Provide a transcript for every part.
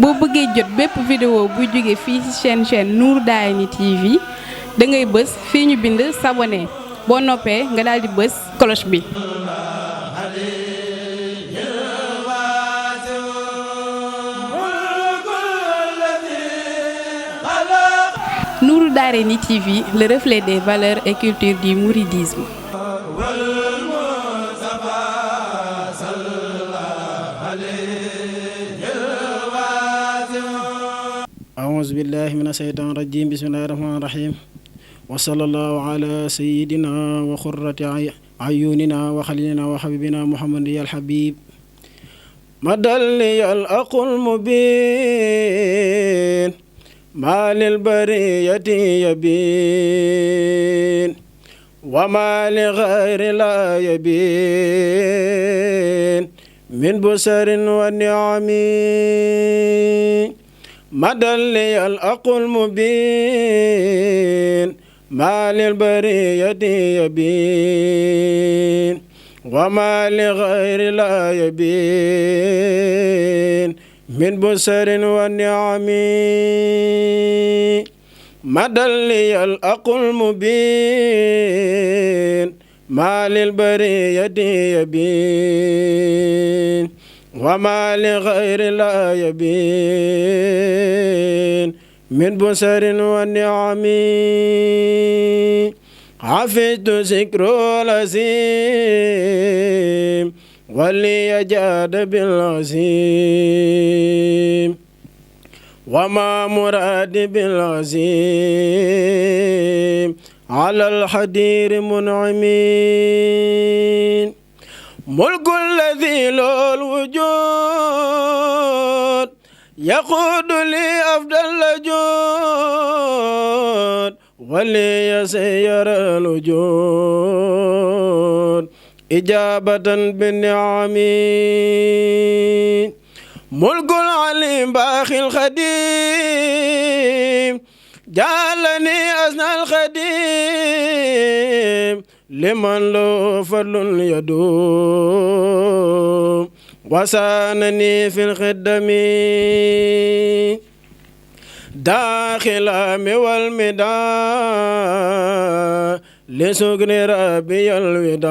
boo bëggee jot bépp vidéo bu jóge fii ci chaîne Nour Darayni TV da ngay bës fii ñu bind s'abonner boo noppee nga daal di bës cloche bi. Nour Darayni TV, le reflet des valeurs et culture du mouridisme. أعوذ بالله من الشيطان الرجيم بسم الله الرحمن الرحيم وصلى الله على سيدنا وقرة عيوننا وخليلنا وحبيبنا محمد الحبيب مدى لي الأق المبين ما للبرية يبين وما لغير لا يبين من بصر ونعم مدى لي الأق المبين ما للبرية يبين وما لغير لا يبين من بصر ونعم مدى لي الأق المبين ما للبرية يبين وما لغير لا يبين من بصر ونعم حفظت ذكر العظيم ولي جاد بالعظيم وما مراد بالعظيم على الحدير منعمين ملك الذي له الوجود يقود لي أفضل الجود ولي يسير الوجود إجابة بالنعم ملك العليم باخي الخديم جعلني أسنى الخديم لمن له فضل يدوم وسانني في الخدم داخل والمدى لسكن ربي الوداع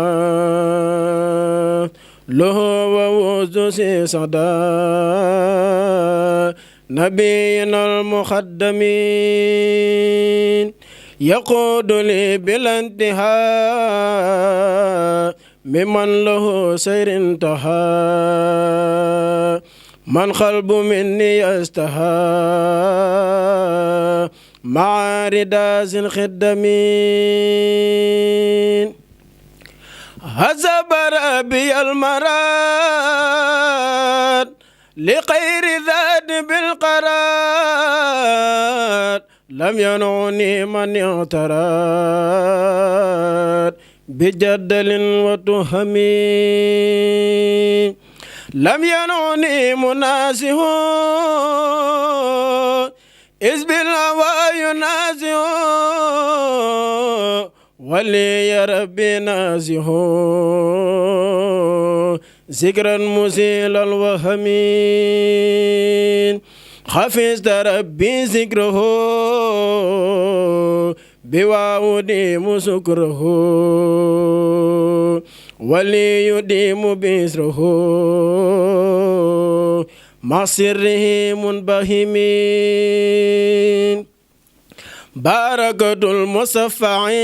له ووزس صدى نبينا المخدمين يقود لي بلا انتهاء ممن له سير انتهى من قلب مني يستهى مع رداز الخدمين هزب ربي المراد لخير ذات بالقرار لم ينعني من اعتراد بجدل وتهمي لم ينعني مناسه إذ بالهوى ينازه ولي يا ربي نازه ذكرا مزيل الوهمين حفظت ربي ذكره بواوديم سكره ولي يديم بسره مع سره منبهمين بركة المصفعين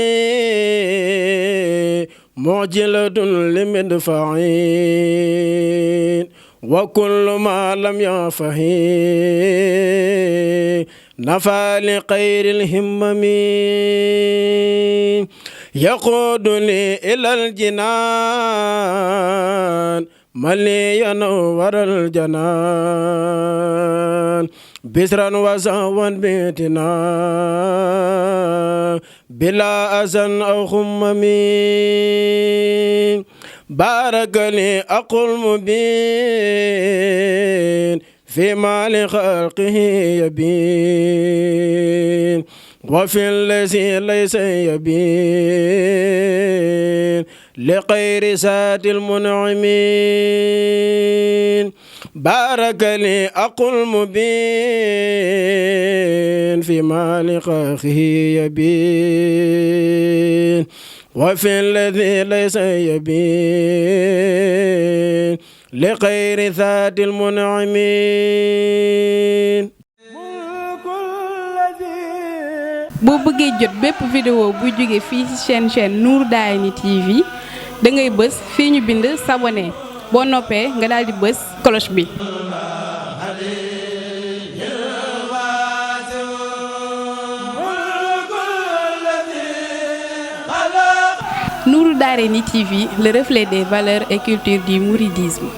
معجلة لمدفعين وكل ما لم يفهم نفى لغير الهمم يقودني إلى الجنان ملي ينور الجنان بسرا وزهوا بيتنا بلا أذى أو خمم بارك لي أقل مبين فيما لخلقه يبين وفي الذي ليس يبين لغير سات المنعمين بارك لي أقل مبين فيما لقاخه يبين وفي الذي ليس يبين لغير ذات المنعمين. boo bëggee jot bépp vidéo bu jóge fii ci chaîne Nour Darayni TV da ngay bës fii ñu bind s'abonner boo noppee nga daal di bës cloche bi. Nour Darayni TV, le reflet des valeurs et cultures du mouridisme.